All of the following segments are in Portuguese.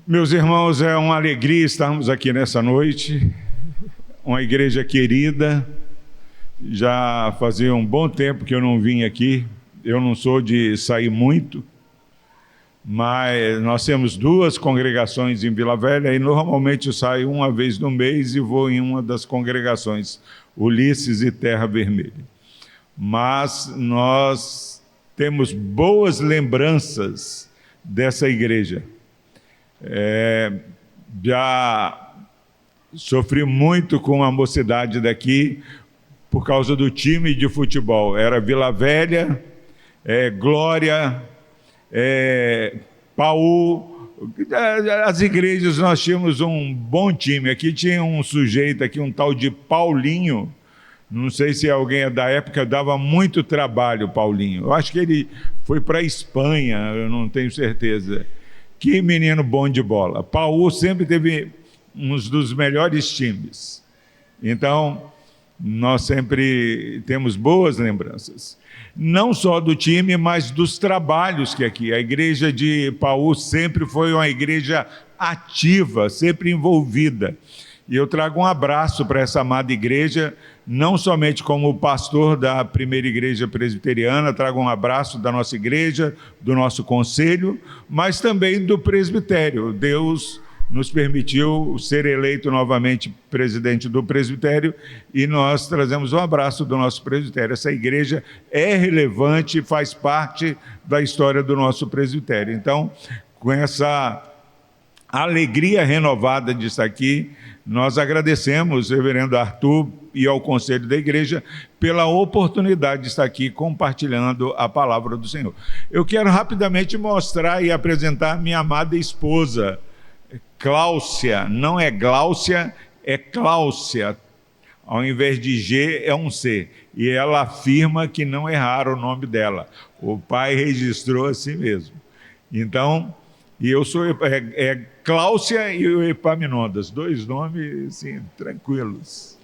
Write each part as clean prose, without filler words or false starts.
Meus irmãos, é uma alegria estarmos aqui nessa noite, uma igreja querida. Já fazia um bom tempo que eu não vim aqui. Eu não sou de sair muito, mas nós temos duas congregações em Vila Velha e normalmente eu saio uma vez no mês e vou em uma das congregações, Ulisses e Terra Vermelha. Mas nós temos boas lembranças dessa igreja. Já sofri muito com a mocidade daqui por causa do time de futebol. Era Vila Velha, Glória, Paú. As igrejas, nós tínhamos um bom time. Aqui tinha um sujeito aqui, um tal de Paulinho. Não sei se alguém é da época, dava muito trabalho, Paulinho. Eu acho que ele foi para a Espanha, eu não tenho certeza. Que menino bom de bola. Paú sempre teve uns dos melhores times. Então, nós sempre temos boas lembranças. Não só do time, mas dos trabalhos que aqui. A igreja de Paú sempre foi uma igreja ativa, sempre envolvida. E eu trago um abraço para essa amada igreja, não somente como pastor da primeira igreja presbiteriana, trago um abraço da nossa igreja, do nosso conselho, mas também do presbitério. Deus nos permitiu ser eleito novamente presidente do presbitério e nós trazemos um abraço do nosso presbitério. Essa igreja é relevante, faz parte da história do nosso presbitério. Então, com essa alegria renovada de estar aqui, nós agradecemos, reverendo Arthur, e ao conselho da igreja, pela oportunidade de estar aqui compartilhando a palavra do Senhor. Eu quero rapidamente mostrar e apresentar minha amada esposa, Cláucia. Não é Gláucia, é Cláucia. Ao invés de G, é um C. E ela afirma que não erraram o nome dela. O pai registrou assim mesmo. Então, e eu sou Cláucia e o Epaminondas, dois nomes assim, tranquilos.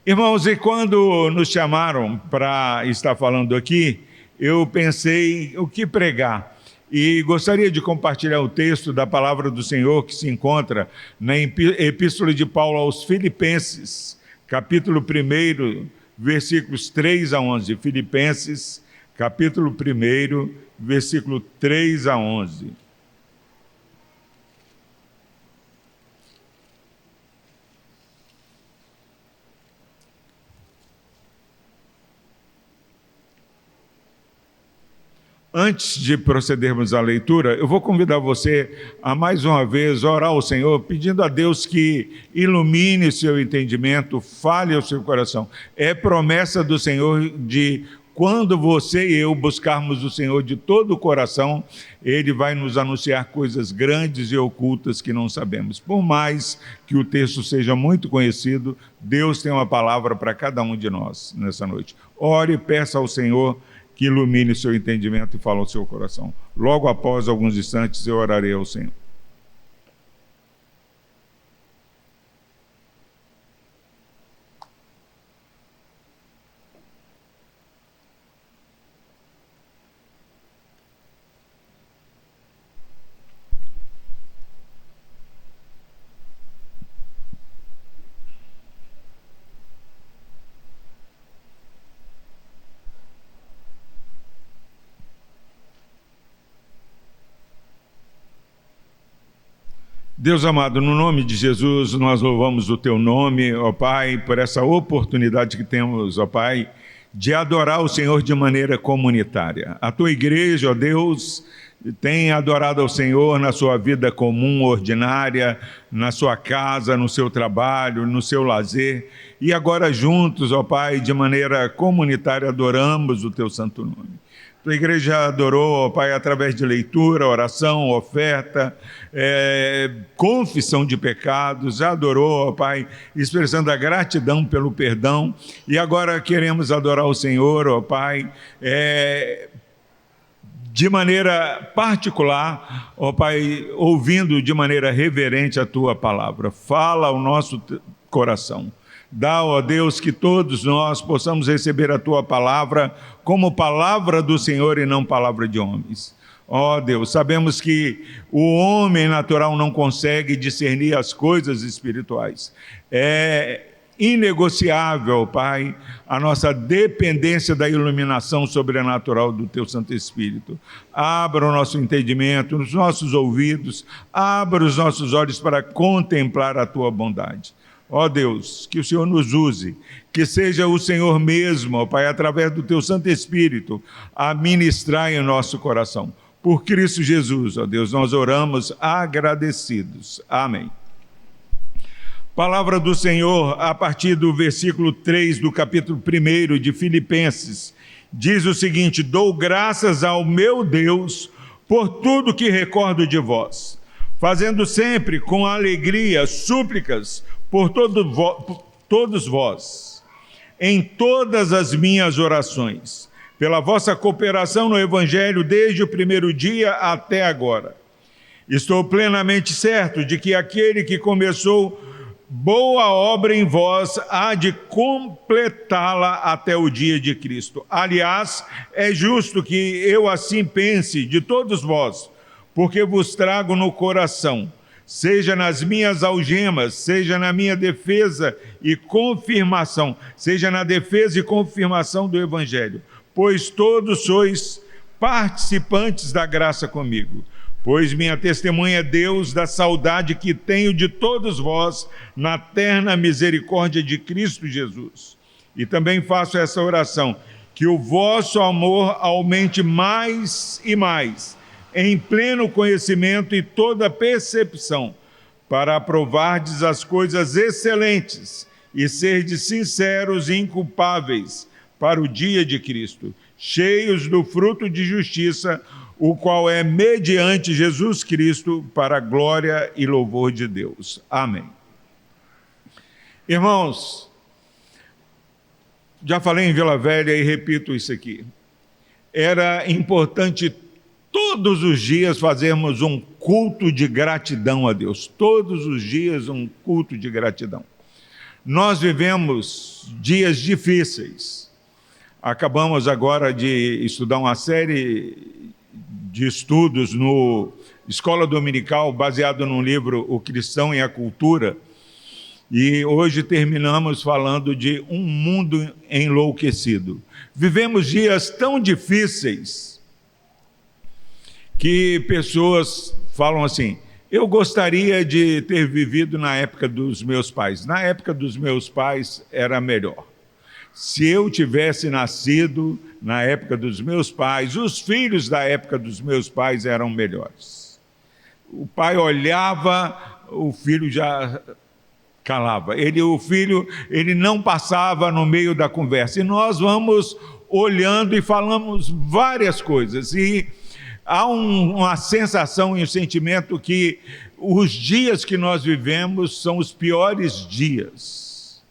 Irmãos, e quando nos chamaram para estar falando aqui, eu pensei o que pregar. E gostaria de compartilhar o texto da palavra do Senhor que se encontra na Epístola de Paulo aos Filipenses, capítulo 1, versículos 3 a 11. Filipenses, capítulo 1, versículo 3 a 11. Antes de procedermos à leitura, eu vou convidar você a mais uma vez orar ao Senhor, pedindo a Deus que ilumine seu entendimento, fale ao seu coração. É promessa do Senhor de quando você e eu buscarmos o Senhor de todo o coração, Ele vai nos anunciar coisas grandes e ocultas que não sabemos. Por mais que o texto seja muito conhecido, Deus tem uma palavra para cada um de nós nessa noite. Ore e peça ao Senhor que ilumine seu entendimento e fale ao seu coração. Logo após alguns instantes, eu orarei ao Senhor. Deus amado, no nome de Jesus, nós louvamos o Teu nome, ó Pai, por essa oportunidade que temos, ó Pai, de adorar o Senhor de maneira comunitária. A Tua igreja, ó Deus, tem adorado ao Senhor na sua vida comum, ordinária, na sua casa, no seu trabalho, no seu lazer, e agora juntos, ó Pai, de maneira comunitária, adoramos o Teu santo nome. A igreja adorou, ó Pai, através de leitura, oração, oferta, confissão de pecados, adorou, ó Pai, expressando a gratidão pelo perdão, e agora queremos adorar o Senhor, ó Pai, de maneira particular, ó Pai, ouvindo de maneira reverente a Tua palavra. Fala ao nosso coração. Dá, ó Deus, que todos nós possamos receber a Tua palavra como palavra do Senhor e não palavra de homens. Ó Deus, sabemos que o homem natural não consegue discernir as coisas espirituais. É inegociável, Pai, a nossa dependência da iluminação sobrenatural do Teu Santo Espírito. Abra o nosso entendimento, os nossos ouvidos, abra os nossos olhos para contemplar a Tua bondade. Ó Deus, que o Senhor nos use, que seja o Senhor mesmo, ó Pai, através do Teu Santo Espírito, a ministrar em nosso coração. Por Cristo Jesus, ó Deus, nós oramos agradecidos. Amém. Palavra do Senhor, a partir do versículo 3 do capítulo 1 de Filipenses, diz o seguinte: dou graças ao meu Deus por tudo que recordo de vós, fazendo sempre com alegria súplicas por todos vós, em todas as minhas orações, pela vossa cooperação no Evangelho desde o primeiro dia até agora. Estou plenamente certo de que aquele que começou boa obra em vós há de completá-la até o dia de Cristo. Aliás, é justo que eu assim pense de todos vós, porque vos trago no coração, seja nas minhas algemas, seja na minha defesa e confirmação, seja na defesa e confirmação do Evangelho, pois todos sois participantes da graça comigo. Pois minha testemunha é Deus da saudade que tenho de todos vós na terna misericórdia de Cristo Jesus. E também faço essa oração, que o vosso amor aumente mais e mais, em pleno conhecimento e toda percepção, para aprovardes as coisas excelentes e serdes sinceros e inculpáveis para o dia de Cristo, cheios do fruto de justiça, o qual é mediante Jesus Cristo, para a glória e louvor de Deus. Amém. Irmãos, já falei em Vila Velha e repito isso aqui. Era importante todos os dias fazermos um culto de gratidão a Deus. Todos os dias um culto de gratidão. Nós vivemos dias difíceis. Acabamos agora de estudar uma série de estudos no Escola Dominical, baseado no livro O Cristão e a Cultura, e hoje terminamos falando de um mundo enlouquecido. Vivemos dias tão difíceis que pessoas falam assim: eu gostaria de ter vivido na época dos meus pais. Na época dos meus pais era melhor. Se eu tivesse nascido na época dos meus pais, os filhos da época dos meus pais eram melhores. O pai olhava, o filho já calava. O filho não passava no meio da conversa. E nós vamos olhando e falamos várias coisas. E há uma sensação e um sentimento que os dias que nós vivemos são os piores dias.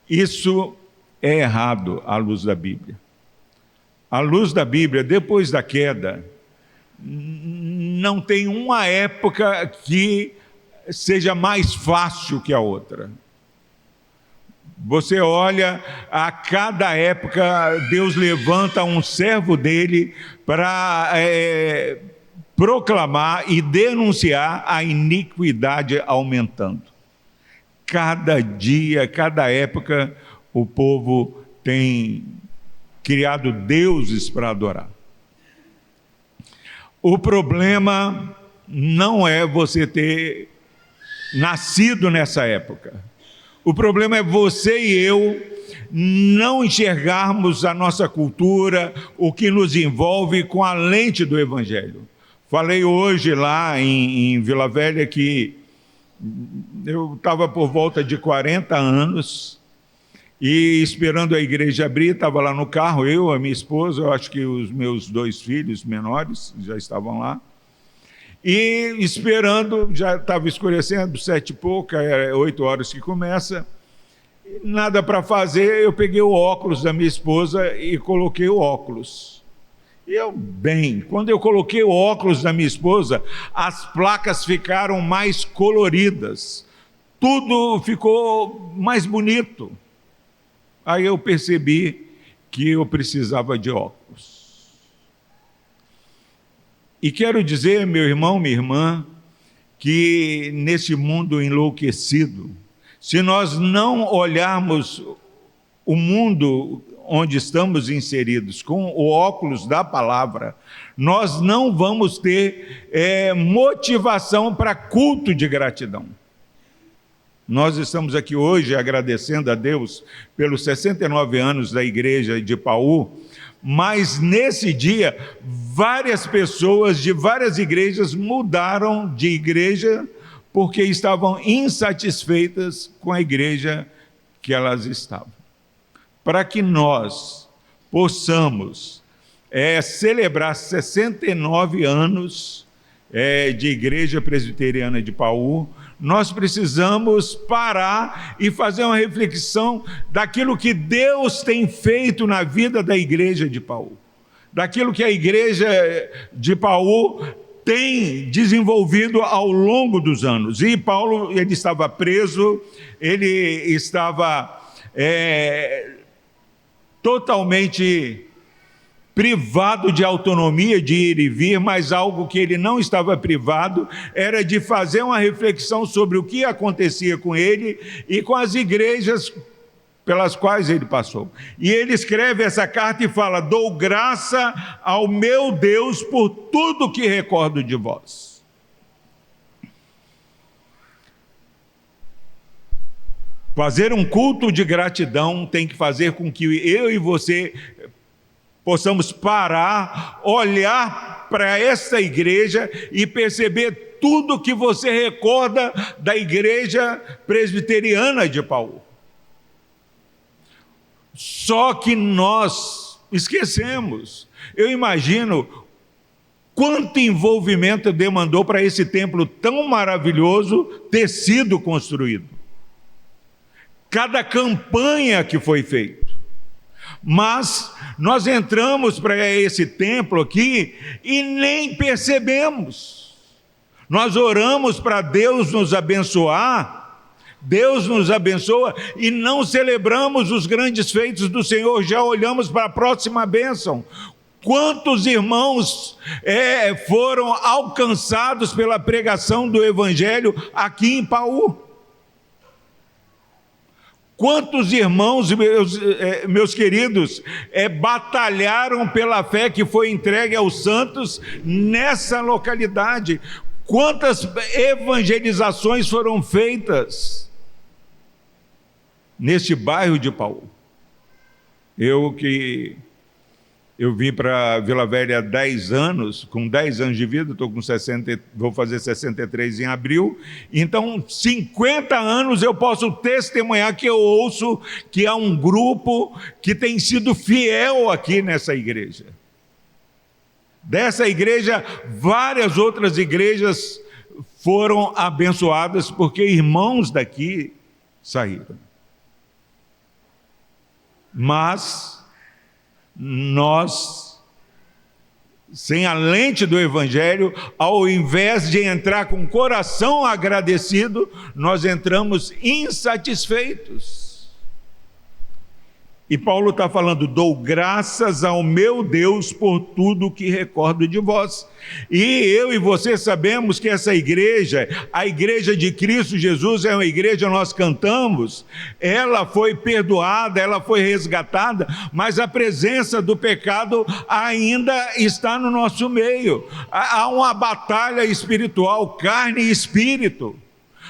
Isso é errado à luz da Bíblia. À luz da Bíblia, depois da queda, não tem uma época que seja mais fácil que a outra. Você olha, a cada época, Deus levanta um servo dele para proclamar e denunciar a iniquidade aumentando. Cada dia, cada época, o povo tem criado deuses para adorar. O problema não é você ter nascido nessa época. O problema é você e eu não enxergarmos a nossa cultura, o que nos envolve, com a lente do Evangelho. Falei hoje lá em Vila Velha que eu estava por volta de 40 anos e esperando a igreja abrir, estava lá no carro, eu, a minha esposa, eu acho que os meus 2 filhos menores já estavam lá. E esperando, já estava escurecendo, 7 e pouca, 8 horas que começa, nada para fazer, eu peguei o óculos da minha esposa e coloquei o óculos. E quando eu coloquei o óculos da minha esposa, as placas ficaram mais coloridas, tudo ficou mais bonito. Aí eu percebi que eu precisava de óculos. E quero dizer, meu irmão, minha irmã, que nesse mundo enlouquecido, se nós não olharmos o mundo onde estamos inseridos com o óculos da palavra, nós não vamos ter motivação para culto de gratidão. Nós estamos aqui hoje agradecendo a Deus pelos 69 anos da igreja de Paú, mas nesse dia várias pessoas de várias igrejas mudaram de igreja porque estavam insatisfeitas com a igreja que elas estavam. Para que nós possamos celebrar 69 anos de Igreja Presbiteriana de Paú, nós precisamos parar e fazer uma reflexão daquilo que Deus tem feito na vida da Igreja de Paú, daquilo que a Igreja de Paú tem desenvolvido ao longo dos anos. E Paulo, ele estava preso, ele estava totalmente privado de autonomia de ir e vir, mas algo que ele não estava privado era de fazer uma reflexão sobre o que acontecia com ele e com as igrejas pelas quais ele passou. E ele escreve essa carta e fala: dou graça ao meu Deus por tudo que recordo de vós. Fazer um culto de gratidão tem que fazer com que eu e você possamos parar, olhar para essa igreja e perceber tudo que você recorda da Igreja Presbiteriana de Paú. Só que nós esquecemos. Eu imagino quanto envolvimento demandou para esse templo tão maravilhoso ter sido construído. Cada campanha que foi feita. Mas nós entramos para esse templo aqui e nem percebemos. Nós oramos para Deus nos abençoar, Deus nos abençoa e não celebramos os grandes feitos do Senhor, já olhamos para a próxima bênção. Quantos irmãos foram alcançados pela pregação do Evangelho aqui em Paú? Quantos irmãos, meus queridos, batalharam pela fé que foi entregue aos santos nessa localidade? Quantas evangelizações foram feitas neste bairro de Paú? Eu vim para Vila Velha há 10 anos, com 10 anos de vida, estou com 60, vou fazer 63 em abril, então 50 anos eu posso testemunhar que eu ouço que há um grupo que tem sido fiel aqui nessa igreja. Dessa igreja, várias outras igrejas foram abençoadas porque irmãos daqui saíram. Mas nós, sem a lente do Evangelho, ao invés de entrar com o coração agradecido, nós entramos insatisfeitos. E Paulo está falando: dou graças ao meu Deus por tudo que recordo de vós. E eu e você sabemos que essa igreja, a igreja de Cristo Jesus, é uma igreja, nós cantamos, ela foi perdoada, ela foi resgatada, mas a presença do pecado ainda está no nosso meio. Há uma batalha espiritual, carne e espírito.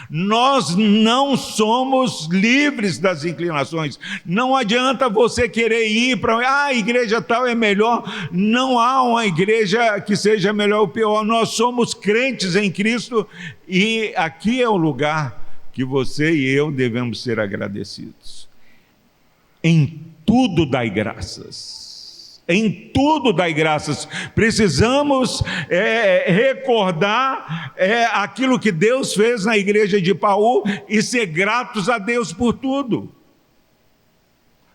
Nós não somos livres das inclinações. Não adianta você querer ir para a igreja tal é melhor. Não há uma igreja que seja melhor ou pior. Nós somos crentes em Cristo e aqui é o lugar que você e eu devemos ser agradecidos. Em tudo dai graças. Em tudo dai graças. Precisamos recordar aquilo que Deus fez na igreja de Paú e ser gratos a Deus por tudo.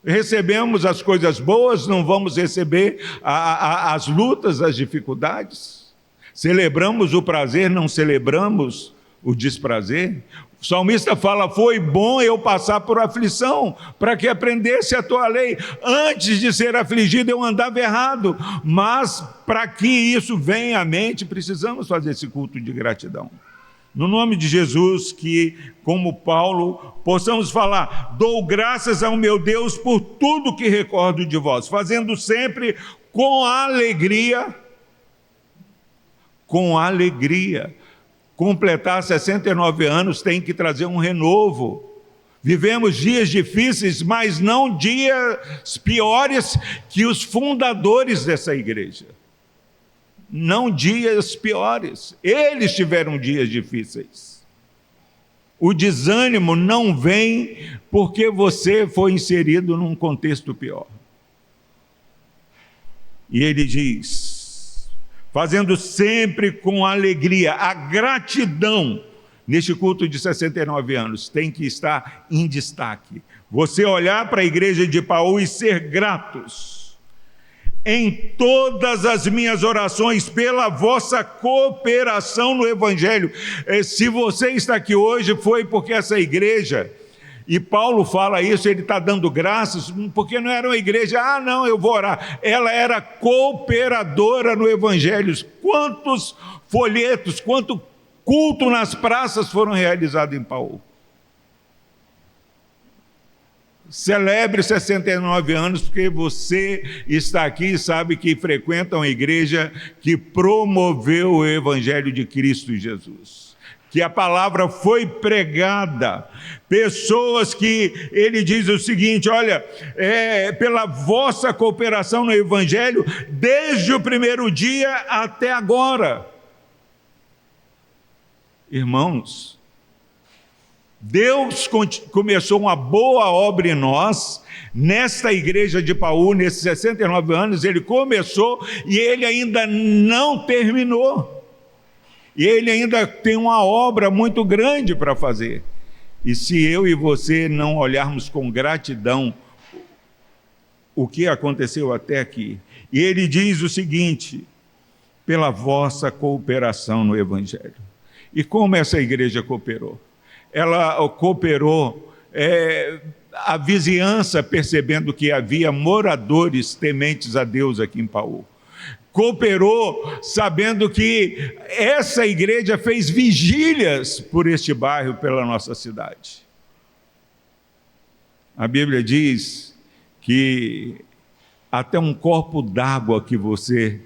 Recebemos as coisas boas, não vamos receber as lutas, as dificuldades. Celebramos o prazer, não celebramos o desprazer. O salmista fala: foi bom eu passar por aflição, para que aprendesse a tua lei. Antes de ser afligido eu andava errado, mas para que isso venha à mente, precisamos fazer esse culto de gratidão. No nome de Jesus, que, como Paulo, possamos falar: dou graças ao meu Deus por tudo que recordo de vós, fazendo sempre com alegria. Completar 69 anos tem que trazer um renovo. Vivemos dias difíceis, mas não dias piores que os fundadores dessa igreja. Não dias piores. Eles tiveram dias difíceis. O desânimo não vem porque você foi inserido num contexto pior. E ele diz: fazendo sempre com alegria. A gratidão neste culto de 69 anos tem que estar em destaque. Você olhar para a igreja de Paú e ser gratos em todas as minhas orações pela vossa cooperação no Evangelho. Se você está aqui hoje, foi porque essa igreja, e Paulo fala isso, ele está dando graças, porque não era uma igreja, não, eu vou orar. Ela era cooperadora no Evangelho. Quantos folhetos, quanto culto nas praças foram realizados em Paú? Celebre 69 anos, porque você está aqui e sabe que frequenta uma igreja que promoveu o Evangelho de Cristo Jesus. Que a palavra foi pregada. Pessoas que, ele diz o seguinte: olha, pela vossa cooperação no Evangelho, desde o primeiro dia até agora. Irmãos, Deus começou uma boa obra em nós, nesta igreja de Paú, nesses 69 anos, ele começou e ele ainda não terminou. E ele ainda tem uma obra muito grande para fazer. E se eu e você não olharmos com gratidão o que aconteceu até aqui, e ele diz o seguinte: pela vossa cooperação no Evangelho. E como essa igreja cooperou? Ela cooperou, a vizinhança percebendo que havia moradores tementes a Deus aqui em Paú. Cooperou sabendo que essa igreja fez vigílias por este bairro, pela nossa cidade. A Bíblia diz que até um copo d'água que você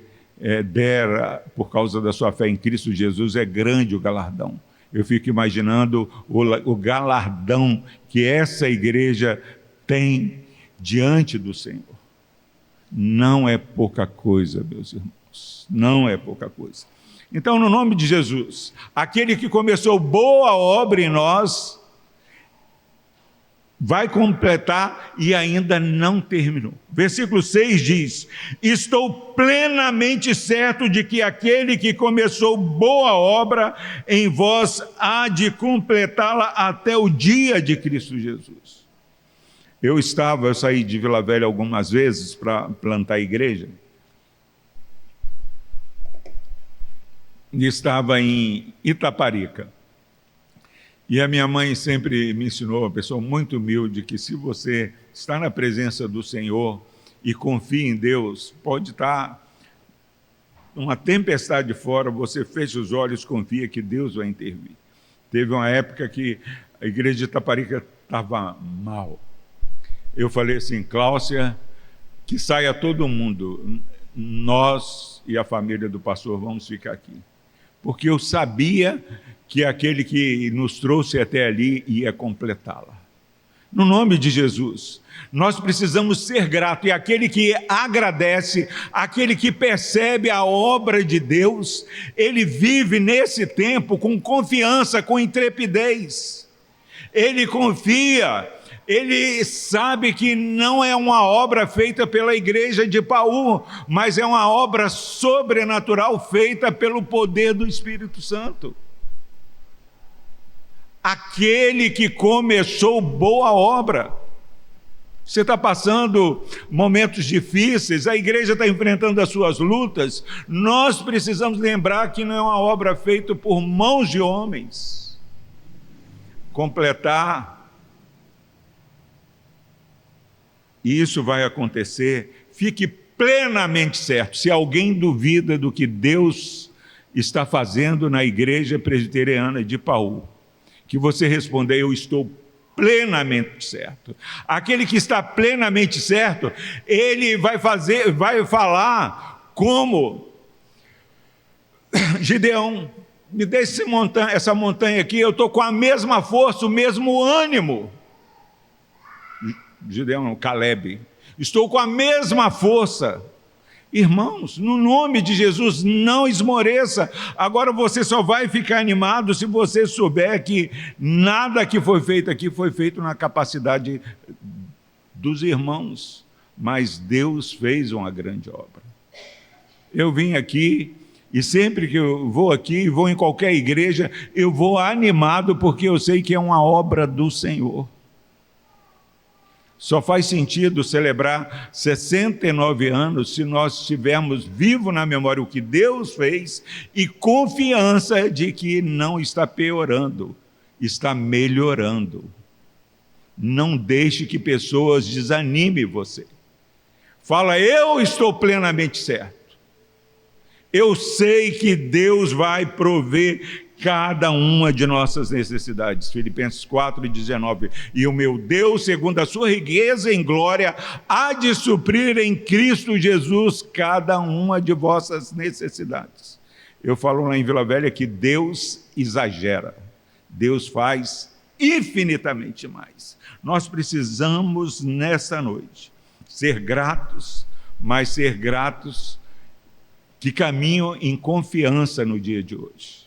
dera por causa da sua fé em Cristo Jesus é grande o galardão. Eu fico imaginando o galardão que essa igreja tem diante do Senhor. Não é pouca coisa, meus irmãos, não é pouca coisa. Então, no nome de Jesus, aquele que começou boa obra em nós, vai completar e ainda não terminou. Versículo 6 diz: estou plenamente certo de que aquele que começou boa obra em vós há de completá-la até o dia de Cristo Jesus. Eu saí de Vila Velha algumas vezes para plantar a igreja, e estava em Itaparica. E a minha mãe sempre me ensinou, uma pessoa muito humilde, que se você está na presença do Senhor e confia em Deus, pode estar uma tempestade fora, você fecha os olhos, confia que Deus vai intervir. Teve uma época que a igreja de Itaparica estava mal. Eu falei assim: Cláudia, que saia todo mundo, nós e a família do pastor vamos ficar aqui. Porque eu sabia que aquele que nos trouxe até ali ia completá-la. No nome de Jesus, nós precisamos ser gratos, e aquele que agradece, aquele que percebe a obra de Deus, ele vive nesse tempo com confiança, com intrepidez. Ele confia, ele sabe que não é uma obra feita pela igreja de Paú, mas é uma obra sobrenatural feita pelo poder do Espírito Santo. Aquele que começou boa obra. Você está passando momentos difíceis, a igreja está enfrentando as suas lutas, nós precisamos lembrar que não é uma obra feita por mãos de homens. completar. E isso vai acontecer. Fique plenamente certo. Se alguém duvida do que Deus está fazendo na Igreja Presbiteriana de Paú, que você responda: eu estou plenamente certo. Aquele que está plenamente certo, ele vai falar como Gideão: me dê essa montanha aqui, eu estou com a mesma força, o mesmo ânimo. Gideão, Caleb: estou com a mesma força. Irmãos, no nome de Jesus, não esmoreça. Agora você só vai ficar animado se você souber que nada que foi feito aqui foi feito na capacidade dos irmãos, mas Deus fez uma grande obra. Eu vim aqui, e sempre que eu vou aqui, vou em qualquer igreja, eu vou animado porque eu sei que é uma obra do Senhor. Só faz sentido celebrar 69 anos se nós tivermos vivo na memória o que Deus fez e confiança de que não está piorando, está melhorando. Não deixe que pessoas desanimem você. Fala: eu estou plenamente certo. Eu sei que Deus vai prover cada uma de nossas necessidades. Filipenses 4:19. E o meu Deus, segundo a sua riqueza em glória, há de suprir em Cristo Jesus cada uma de vossas necessidades. Eu falo lá em Vila Velha que Deus exagera. Deus faz infinitamente mais. Nós precisamos, nessa noite, ser gratos, mas ser gratos que caminham em confiança no dia de hoje.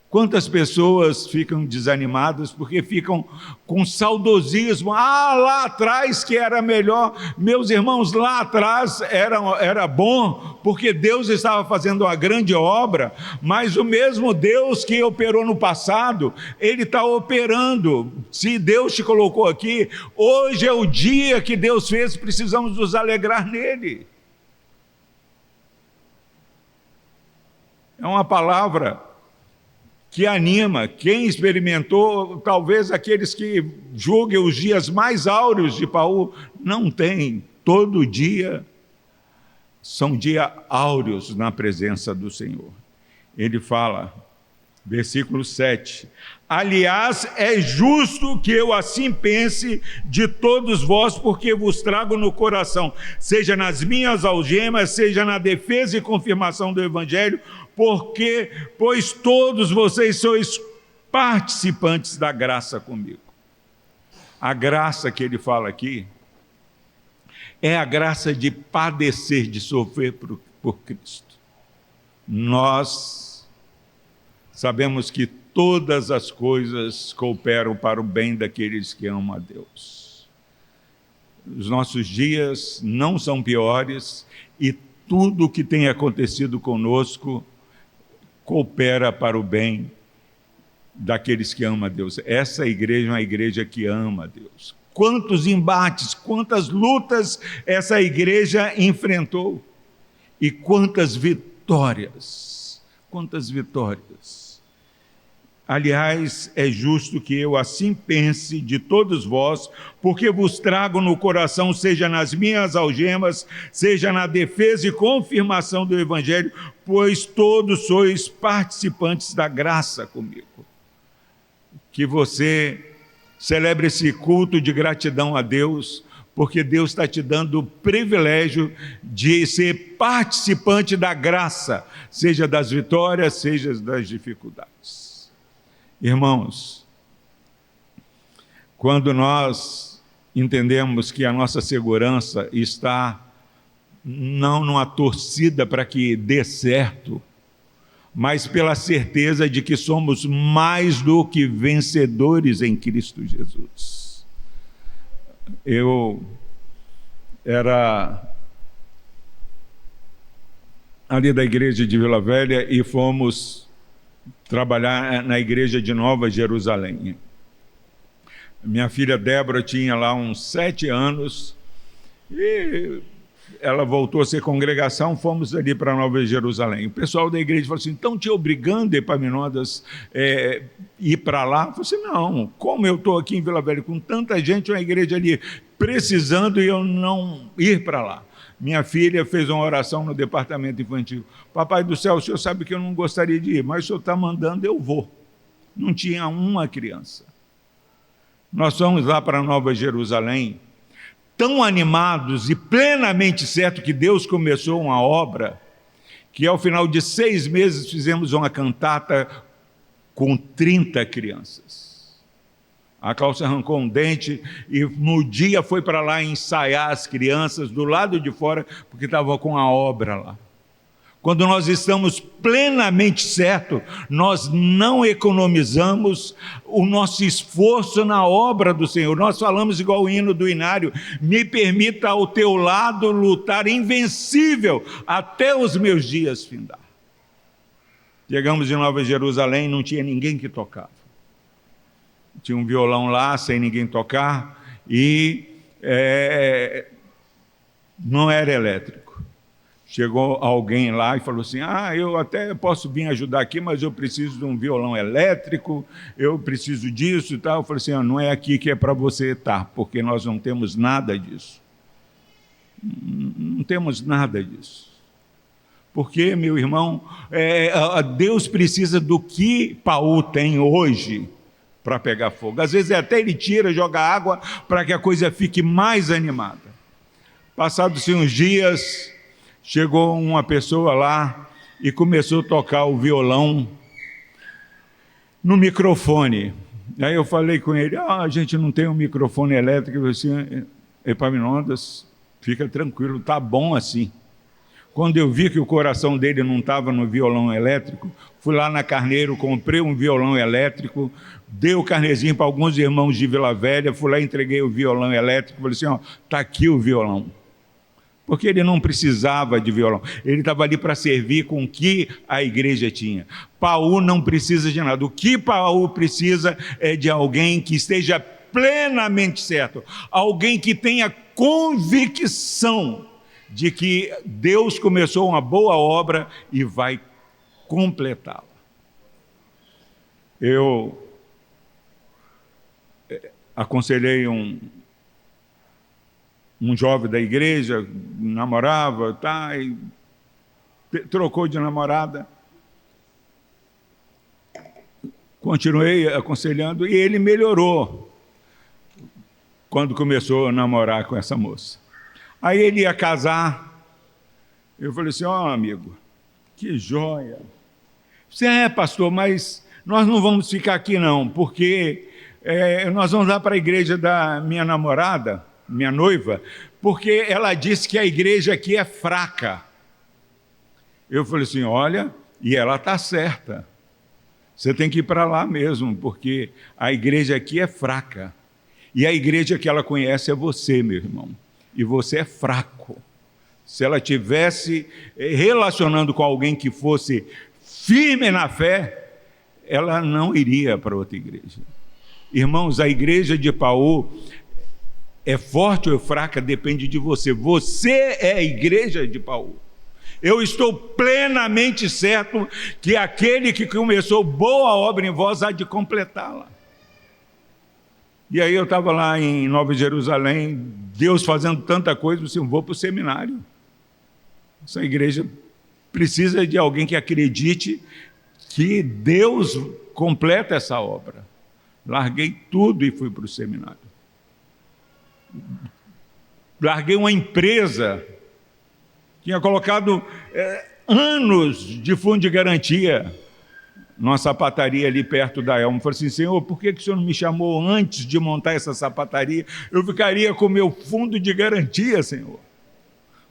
Quantas pessoas ficam desanimadas porque ficam com saudosismo? Lá atrás que era melhor. Meus irmãos, lá atrás era bom, porque Deus estava fazendo uma grande obra, mas o mesmo Deus que operou no passado, Ele está operando. Se Deus te colocou aqui, hoje é o dia que Deus fez, precisamos nos alegrar nele. É uma palavra que anima. Quem experimentou, talvez aqueles que julguem os dias mais áureos de Paú, não tem. Todo dia são dias áureos na presença do Senhor. Ele fala, versículo 7, aliás, é justo que eu assim pense de todos vós, porque vos trago no coração, seja nas minhas algemas, seja na defesa e confirmação do Evangelho, pois todos vocês sois participantes da graça comigo. A graça que ele fala aqui é a graça de padecer, de sofrer por Cristo. Nós sabemos que todas as coisas cooperam para o bem daqueles que amam a Deus. Os nossos dias não são piores e tudo o que tem acontecido conosco coopera para o bem daqueles que amam a Deus. Essa igreja é uma igreja que ama a Deus. Quantos embates, quantas lutas essa igreja enfrentou e quantas vitórias, quantas vitórias. Aliás, é justo que eu assim pense de todos vós, porque vos trago no coração, seja nas minhas algemas, seja na defesa e confirmação do Evangelho, pois todos sois participantes da graça comigo. Que você celebre esse culto de gratidão a Deus, porque Deus está te dando o privilégio de ser participante da graça, seja das vitórias, seja das dificuldades. Irmãos, quando nós entendemos que a nossa segurança está não numa torcida para que dê certo, mas pela certeza de que somos mais do que vencedores em Cristo Jesus. Eu era ali da igreja de Vila Velha e fomos trabalhar na igreja de Nova Jerusalém. Minha filha Débora tinha lá uns 7 anos e ela voltou a ser congregação, fomos ali para Nova Jerusalém. O pessoal da igreja falou assim, estão te obrigando, Epaminondas, ir para lá? Eu falei assim, não, como eu estou aqui em Vila Velha com tanta gente, uma igreja ali precisando e eu não ir para lá. Minha filha fez uma oração no departamento infantil. Papai do céu, o senhor sabe que eu não gostaria de ir, mas o senhor está mandando, eu vou. Não tinha uma criança. Nós fomos lá para Nova Jerusalém, tão animados e plenamente certo que Deus começou uma obra, que ao final de 6 meses fizemos uma cantata com 30 crianças. A Cláudia arrancou um dente e no dia foi para lá ensaiar as crianças do lado de fora, porque estava com a obra lá. Quando nós estamos plenamente certos, nós não economizamos o nosso esforço na obra do Senhor. Nós falamos igual o hino do Inário, me permita ao teu lado lutar invencível até os meus dias findar. Chegamos em Nova Jerusalém, não tinha ninguém que tocava. Tinha um violão lá, sem ninguém tocar, e não era elétrico. Chegou alguém lá e falou assim, eu até posso vir ajudar aqui, mas eu preciso de um violão elétrico, eu preciso disso e tal. Eu falei assim, não é aqui que é para você estar, porque nós não temos nada disso. Não temos nada disso. Porque, meu irmão, Deus precisa do que Paul tem hoje para pegar fogo. Às vezes até ele tira, joga água para que a coisa fique mais animada. Passados uns dias, chegou uma pessoa lá e começou a tocar o violão no microfone. Aí eu falei com ele, a gente não tem um microfone elétrico. Eu disse assim, Epaminondas, fica tranquilo, tá bom assim. Quando eu vi que o coração dele não estava no violão elétrico, fui lá na Carneiro, comprei um violão elétrico, dei o carnezinho para alguns irmãos de Vila Velha, fui lá, entreguei o violão elétrico, falei assim, está aqui o violão. Porque ele não precisava de violão, ele estava ali para servir com o que a igreja tinha. Paul não precisa de nada, o que Paul precisa é de alguém que esteja plenamente certo, alguém que tenha convicção de que Deus começou uma boa obra e vai completá-la. Eu aconselhei um jovem da igreja, namorava, e trocou de namorada. Continuei aconselhando e ele melhorou quando começou a namorar com essa moça. Aí ele ia casar, eu falei assim, amigo, que joia. Você pastor, mas nós não vamos ficar aqui não, porque nós vamos lá para a igreja da minha namorada, minha noiva, porque ela disse que a igreja aqui é fraca. Eu falei assim, olha, e ela está certa. Você tem que ir para lá mesmo, porque a igreja aqui é fraca. E a igreja que ela conhece é você, meu irmão. E você é fraco. Se ela estivesse relacionando com alguém que fosse firme na fé, ela não iria para outra igreja. Irmãos, a igreja de Paul é forte ou é fraca, depende de você. Você é a igreja de Paul. Eu estou plenamente certo que aquele que começou boa obra em vós há de completá-la. E aí eu estava lá em Nova Jerusalém, Deus fazendo tanta coisa, eu disse, vou para o seminário. Essa igreja precisa de alguém que acredite que Deus completa essa obra. Larguei tudo e fui para o seminário. Larguei uma empresa, tinha colocado anos de fundo de garantia numa sapataria ali perto da Elma. Falei assim, Senhor, por que o Senhor não me chamou antes de montar essa sapataria? Eu ficaria com o meu fundo de garantia, Senhor.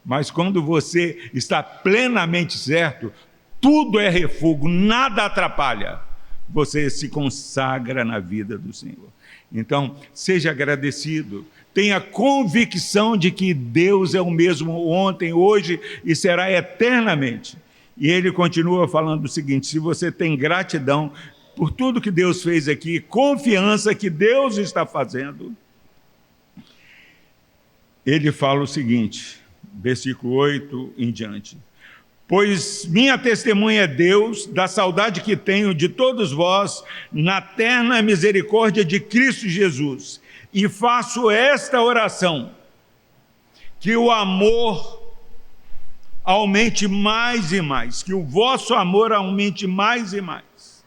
Mas quando você está plenamente certo, tudo é refúgio, nada atrapalha. Você se consagra na vida do Senhor. Então, seja agradecido. Tenha convicção de que Deus é o mesmo ontem, hoje e será eternamente. E ele continua falando o seguinte, se você tem gratidão por tudo que Deus fez aqui, confiança que Deus está fazendo, ele fala o seguinte, versículo 8 em diante. Pois minha testemunha é Deus, da saudade que tenho de todos vós, na terna misericórdia de Cristo Jesus. E faço esta oração, que o amor aumente mais e mais, que o vosso amor aumente mais e mais,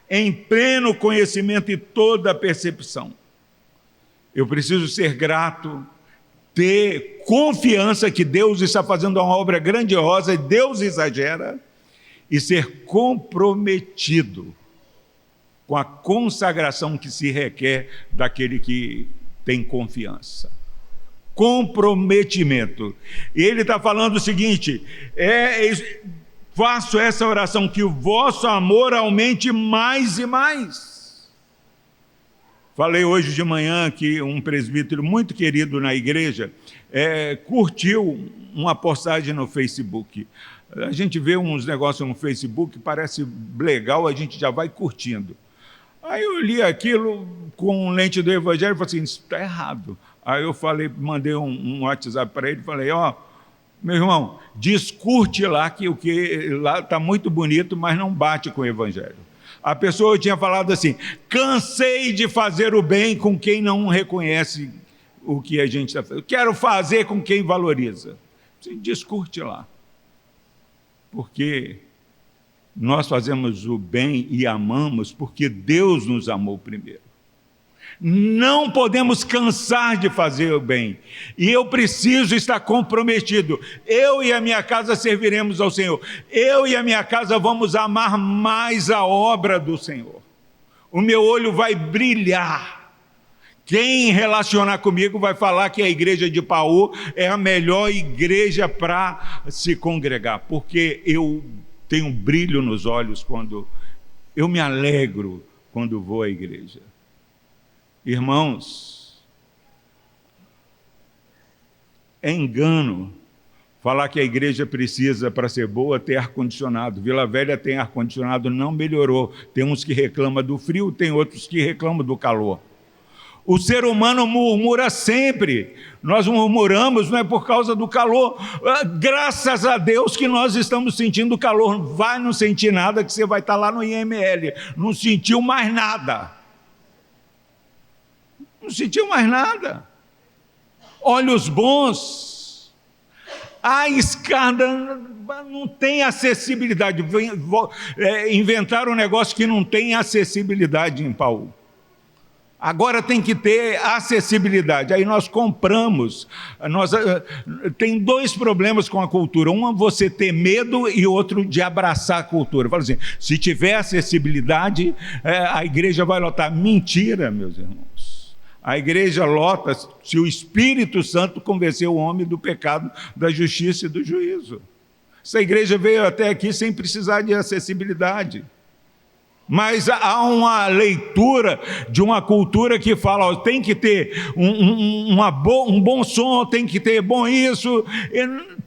em pleno conhecimento e toda percepção. Eu preciso ser grato, ter confiança que Deus está fazendo uma obra grandiosa, e Deus exagera, e ser comprometido com a consagração que se requer daquele que tem confiança. Comprometimento. E ele está falando o seguinte: faço essa oração, que o vosso amor aumente mais e mais. Falei hoje de manhã que um presbítero muito querido na igreja curtiu uma postagem no Facebook. A gente vê uns negócios no Facebook, parece legal, a gente já vai curtindo. Aí eu li aquilo com lente do Evangelho e falei assim: isso está errado. Aí eu mandei um WhatsApp para ele e falei: meu irmão, discute lá, que o que lá está muito bonito, mas não bate com o Evangelho. A pessoa tinha falado assim: cansei de fazer o bem com quem não reconhece o que a gente está fazendo. Quero fazer com quem valoriza. Discute lá. Porque nós fazemos o bem e amamos porque Deus nos amou primeiro. Não podemos cansar de fazer o bem. E eu preciso estar comprometido. Eu e a minha casa serviremos ao Senhor. Eu e a minha casa vamos amar mais a obra do Senhor. O meu olho vai brilhar. Quem relacionar comigo vai falar que a igreja de Paú é a melhor igreja para se congregar. Porque eu tenho um brilho nos olhos quando eu me alegro quando vou à igreja. Irmãos, é engano falar que a igreja precisa, para ser boa, ter ar-condicionado. Vila Velha tem ar-condicionado, não melhorou. Tem uns que reclamam do frio, tem outros que reclamam do calor. O ser humano murmura sempre. Nós murmuramos, não é por causa do calor. Graças a Deus que nós estamos sentindo calor. Vai não sentir nada, que você vai estar lá no IML. Não sentiu mais nada. Não sentiu mais nada. Olhos bons. A escada não tem acessibilidade. Inventaram um negócio que não tem acessibilidade em Paú. Agora tem que ter acessibilidade. Aí nós compramos. Tem dois problemas com a cultura. Um é você ter medo e outro de abraçar a cultura. Fala assim: se tiver acessibilidade, a igreja vai lotar. Mentira, meus irmãos. A igreja lota se o Espírito Santo convencer o homem do pecado, da justiça e do juízo. Essa igreja veio até aqui sem precisar de acessibilidade. Mas há uma leitura de uma cultura que fala: tem que ter um bom som, tem que ter bom isso.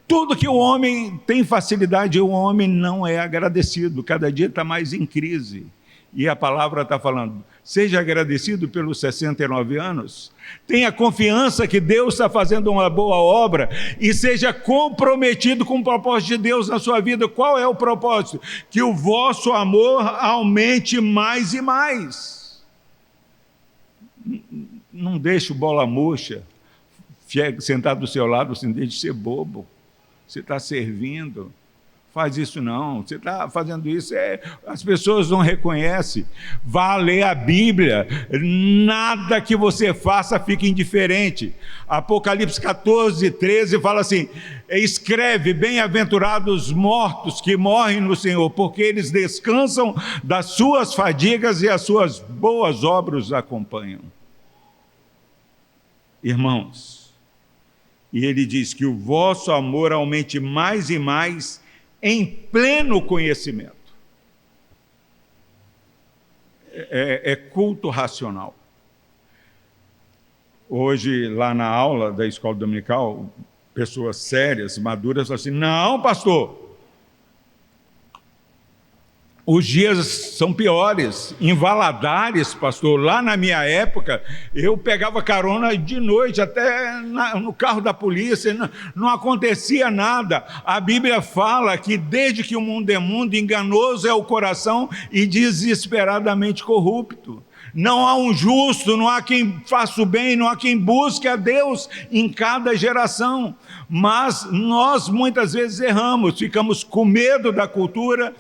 Tudo que o homem tem facilidade, o homem não é agradecido. Cada dia está mais em crise. E a palavra está falando: seja agradecido pelos 69 anos, tenha confiança que Deus está fazendo uma boa obra e seja comprometido com o propósito de Deus na sua vida. Qual é o propósito? Que o vosso amor aumente mais e mais. Não deixe o bola murcha sentado do seu lado, assim, deixe de ser bobo. Você está servindo. Faz isso não, você está fazendo isso, as pessoas não reconhecem. Vá ler a Bíblia, nada que você faça fica indiferente. Apocalipse 14, 13 fala assim: escreve: bem-aventurados os mortos que morrem no Senhor, porque eles descansam das suas fadigas e as suas boas obras os acompanham. Irmãos, e ele diz que o vosso amor aumente mais e mais em pleno conhecimento. É culto racional. Hoje, lá na aula da escola dominical, pessoas sérias, maduras, falam assim: não, pastor, Os dias são piores. Em Valadares, pastor, lá na minha época, eu pegava carona de noite, até no carro da polícia, não acontecia nada. A Bíblia fala que desde que o mundo é mundo, enganoso é o coração e desesperadamente corrupto. Não há um justo, não há quem faça o bem, não há quem busque a Deus em cada geração. Mas nós muitas vezes erramos, ficamos com medo da cultura,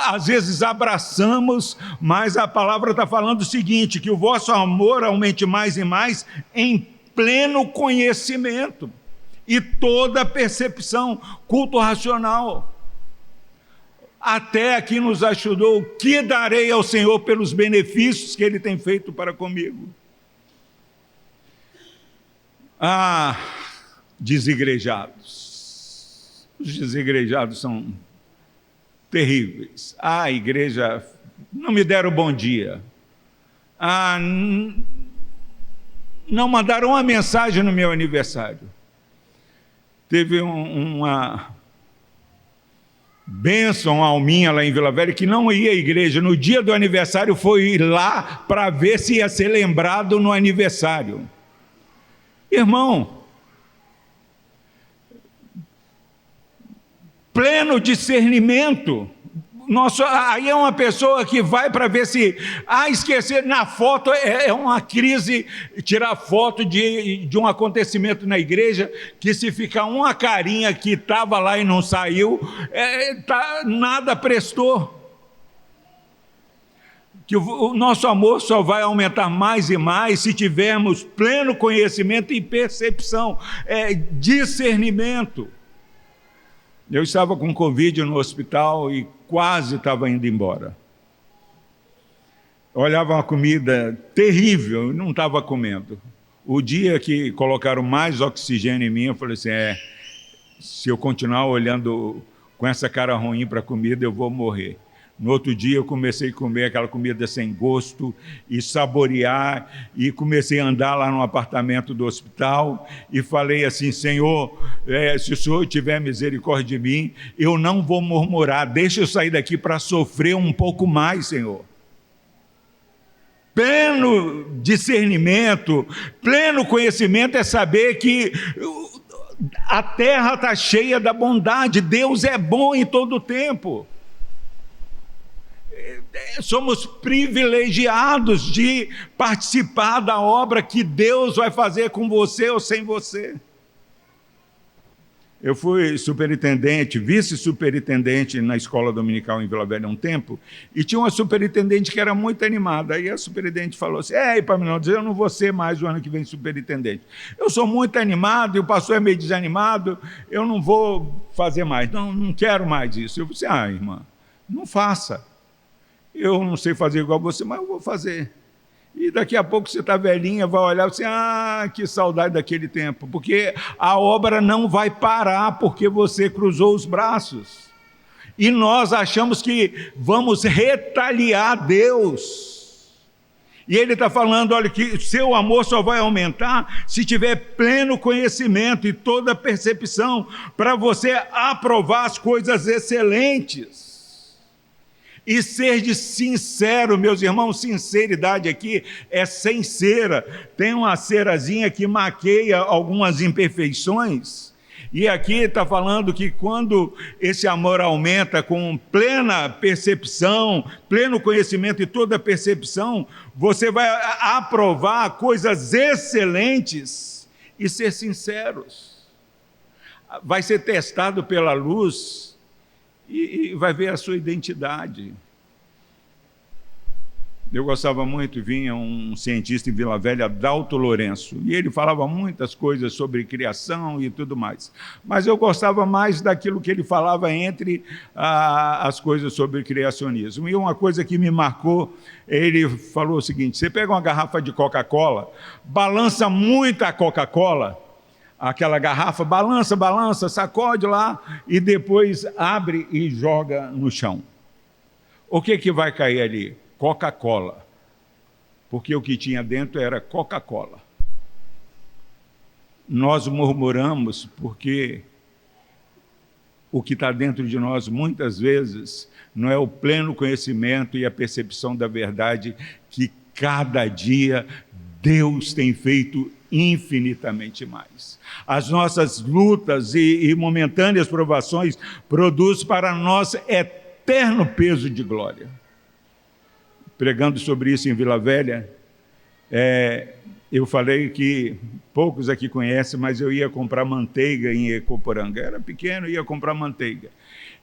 às vezes abraçamos, mas a palavra está falando o seguinte, que o vosso amor aumente mais e mais em pleno conhecimento e toda percepção, culto racional. Até aqui nos ajudou, que darei ao Senhor pelos benefícios que Ele tem feito para comigo. Desigrejados. Os desigrejados são terríveis. A igreja, não me deram bom dia. Não mandaram uma mensagem no meu aniversário. Teve uma bênção, alminha lá em Vila Velha, que não ia à igreja. No dia do aniversário foi lá para ver se ia ser lembrado no aniversário. Irmão, pleno discernimento. Aí é uma pessoa que vai para ver se... esquecer, na foto é uma crise, tirar foto de um acontecimento na igreja, que se ficar uma carinha que estava lá e não saiu, nada prestou. Que o nosso amor só vai aumentar mais e mais se tivermos pleno conhecimento e percepção, discernimento. Eu estava com Covid no hospital e quase estava indo embora. Olhava uma comida terrível, não estava comendo. O dia que colocaram mais oxigênio em mim, eu falei assim, se eu continuar olhando com essa cara ruim para a comida, eu vou morrer. No outro dia eu comecei a comer aquela comida sem gosto e saborear, e comecei a andar lá no apartamento do hospital e falei assim, Senhor, se o Senhor tiver misericórdia de mim, eu não vou murmurar, deixa eu sair daqui para sofrer um pouco mais, Senhor. Pleno discernimento, pleno conhecimento é saber que a terra está cheia da bondade, Deus é bom em todo o tempo. Somos privilegiados de participar da obra que Deus vai fazer com você ou sem você. Eu fui superintendente, vice-superintendente na escola dominical em Vila Velha há um tempo, e tinha uma superintendente que era muito animada. Aí a superintendente falou assim, Epaminondas, eu não vou ser mais o ano que vem superintendente. Eu sou muito animado e o pastor é meio desanimado, eu não vou fazer mais, não quero mais isso. Eu disse, irmã, não faça. Eu não sei fazer igual você, mas eu vou fazer. E daqui a pouco você está velhinha, vai olhar e você, que saudade daquele tempo. Porque a obra não vai parar porque você cruzou os braços. E nós achamos que vamos retaliar Deus. E Ele está falando, olha, que seu amor só vai aumentar se tiver pleno conhecimento e toda percepção para você aprovar as coisas excelentes. E ser de sincero, meus irmãos, sinceridade aqui é sem cera. Tem uma cerazinha que maqueia algumas imperfeições. E aqui está falando que quando esse amor aumenta com plena percepção, pleno conhecimento e toda percepção, você vai aprovar coisas excelentes e ser sinceros. Vai ser testado pela luz e vai ver a sua identidade. Eu gostava muito, vinha um cientista em Vila Velha, Adalto Lourenço, e ele falava muitas coisas sobre criação e tudo mais, mas eu gostava mais daquilo que ele falava entre as coisas sobre criacionismo. E uma coisa que me marcou, ele falou o seguinte, você pega uma garrafa de Coca-Cola, balança muito a Coca-Cola, aquela garrafa, balança, sacode lá e depois abre e joga no chão. O que vai cair ali? Coca-Cola. Porque o que tinha dentro era Coca-Cola. Nós murmuramos porque o que está dentro de nós muitas vezes não é o pleno conhecimento e a percepção da verdade que cada dia Deus tem feito infinitamente mais. As nossas lutas e momentâneas provações produzem para nós eterno peso de glória. Pregando sobre isso em Vila Velha, eu falei que poucos aqui conhecem, mas eu ia comprar manteiga em Ecoporanga. Era pequeno, ia comprar manteiga.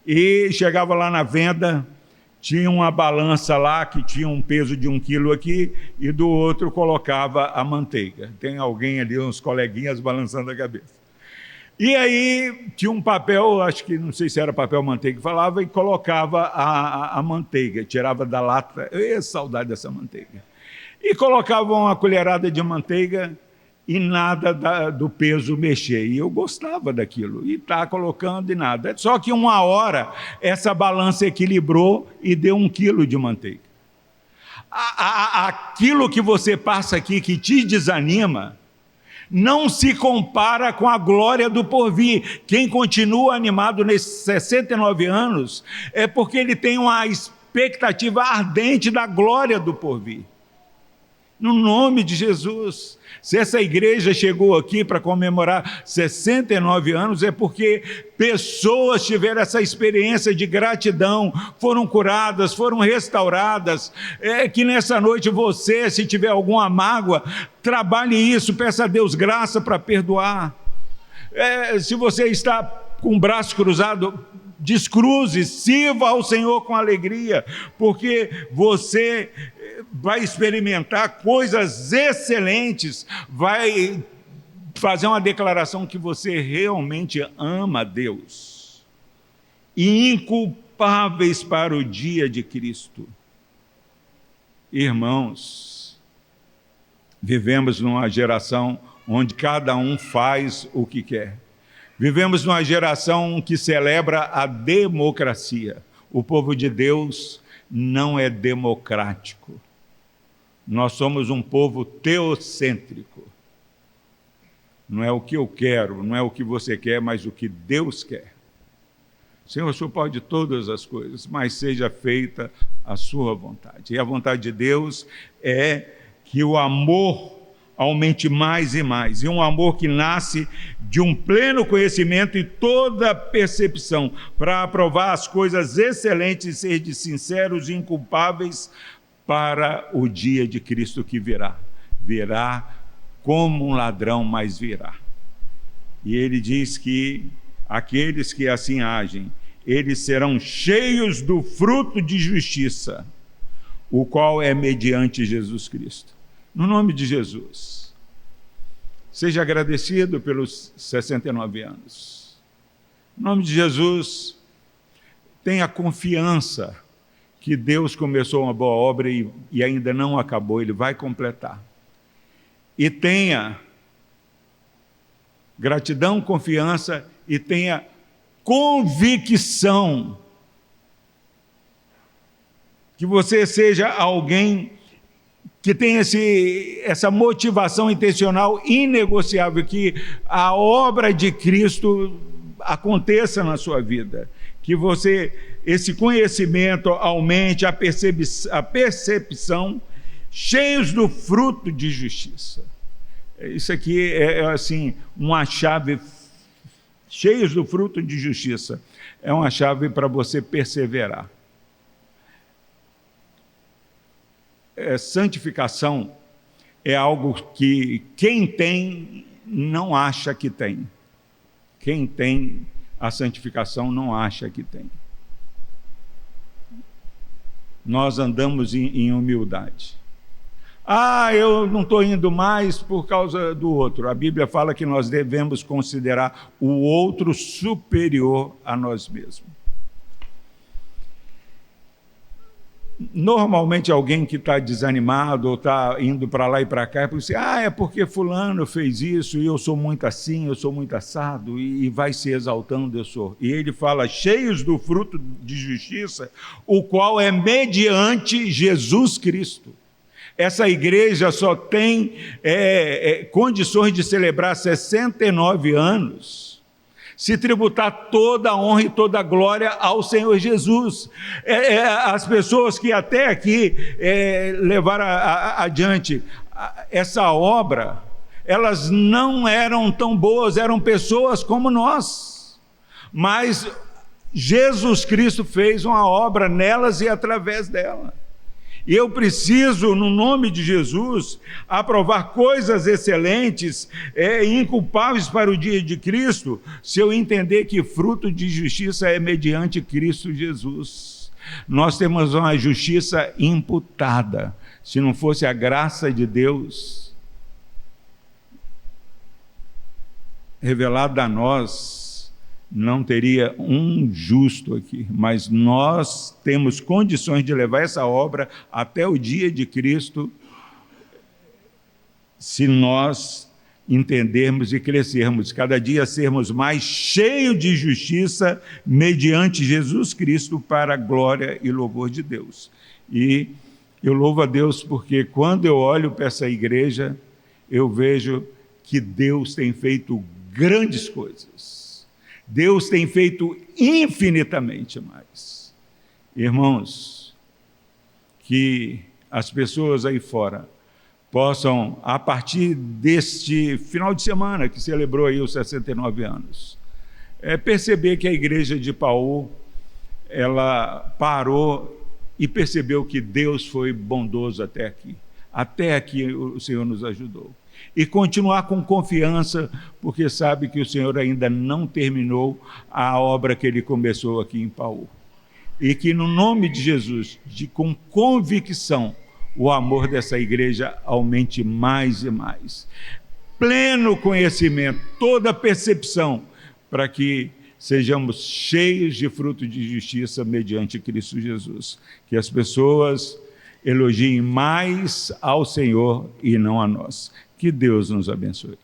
E chegava lá na venda, tinha uma balança lá que tinha um peso de 1 quilo aqui e do outro colocava a manteiga. Tem alguém ali, uns coleguinhas balançando a cabeça. E aí tinha um papel, acho que não sei se era papel manteiga que falava, e colocava a manteiga, tirava da lata. Eu ia saudade dessa manteiga. E colocava uma colherada de manteiga e nada do peso mexer. E eu gostava daquilo. E está colocando e nada. Só que uma hora essa balança equilibrou e deu 1 quilo de manteiga. Aquilo que você passa aqui que te desanima não se compara com a glória do porvir. Quem continua animado nesses 69 anos é porque ele tem uma expectativa ardente da glória do porvir. No nome de Jesus. Se essa igreja chegou aqui para comemorar 69 anos, é porque pessoas tiveram essa experiência de gratidão, foram curadas, foram restauradas. Que nessa noite você, se tiver alguma mágoa, trabalhe isso, peça a Deus graça para perdoar. Se você está com o braço cruzado, descruze, sirva ao Senhor com alegria, porque você vai experimentar coisas excelentes, vai fazer uma declaração que você realmente ama a Deus, e inculpáveis para o dia de Cristo. Irmãos, vivemos numa geração onde cada um faz o que quer. Vivemos numa geração que celebra a democracia. O povo de Deus não é democrático. Nós somos um povo teocêntrico. Não é o que eu quero, não é o que você quer, mas o que Deus quer. Senhor, o Senhor pode todas as coisas, mas seja feita a sua vontade. E a vontade de Deus é que o amor aumente mais e mais. E um amor que nasce de um pleno conhecimento e toda percepção, para aprovar as coisas excelentes e ser de sinceros e inculpáveis para o dia de Cristo que virá. Virá como um ladrão, mas virá. E ele diz que aqueles que assim agem, eles serão cheios do fruto de justiça, o qual é mediante Jesus Cristo. No nome de Jesus, seja agradecido pelos 69 anos. No nome de Jesus, tenha confiança que Deus começou uma boa obra e ainda não acabou, Ele vai completar. E tenha gratidão, confiança e tenha convicção que você seja alguém que tenha essa motivação intencional inegociável, que a obra de Cristo aconteça na sua vida, que esse conhecimento aumente a percepção, cheios do fruto de justiça. Isso aqui é assim, uma chave, cheios do fruto de justiça, é uma chave para você perseverar. Santificação é algo que quem tem não acha que tem. Quem tem a santificação não acha que tem. Nós andamos em humildade. Eu não estou indo mais por causa do outro. A Bíblia fala que nós devemos considerar o outro superior a nós mesmos. Normalmente alguém que está desanimado ou está indo para lá e para cá, é porque fulano fez isso e eu sou muito assim, eu sou muito assado, e vai se exaltando, eu sou. E ele fala, cheios do fruto de justiça, o qual é mediante Jesus Cristo. Essa igreja só tem condições de celebrar 69 anos se tributar toda a honra e toda a glória ao Senhor Jesus. As pessoas que até aqui levaram adiante essa obra, elas não eram tão boas, eram pessoas como nós, mas Jesus Cristo fez uma obra nelas e através dela. E eu preciso, no nome de Jesus, aprovar coisas excelentes, inculpáveis para o dia de Cristo, se eu entender que fruto de justiça é mediante Cristo Jesus. Nós temos uma justiça imputada. Se não fosse a graça de Deus revelada a nós, não teria um justo aqui, mas nós temos condições de levar essa obra até o dia de Cristo, se nós entendermos e crescermos, cada dia sermos mais cheios de justiça, mediante Jesus Cristo, para a glória e louvor de Deus. E eu louvo a Deus porque quando eu olho para essa igreja, eu vejo que Deus tem feito grandes coisas. Deus tem feito infinitamente mais. Irmãos, que as pessoas aí fora possam, a partir deste final de semana, que celebrou aí os 69 anos, perceber que a igreja de Paú, ela parou e percebeu que Deus foi bondoso até aqui. Até aqui o Senhor nos ajudou. E continuar com confiança, porque sabe que o Senhor ainda não terminou a obra que Ele começou aqui em Paú. E que no nome de Jesus, com convicção, o amor dessa igreja aumente mais e mais. Pleno conhecimento, toda percepção, para que sejamos cheios de fruto de justiça mediante Cristo Jesus. Que as pessoas elogiem mais ao Senhor e não a nós. Que Deus nos abençoe.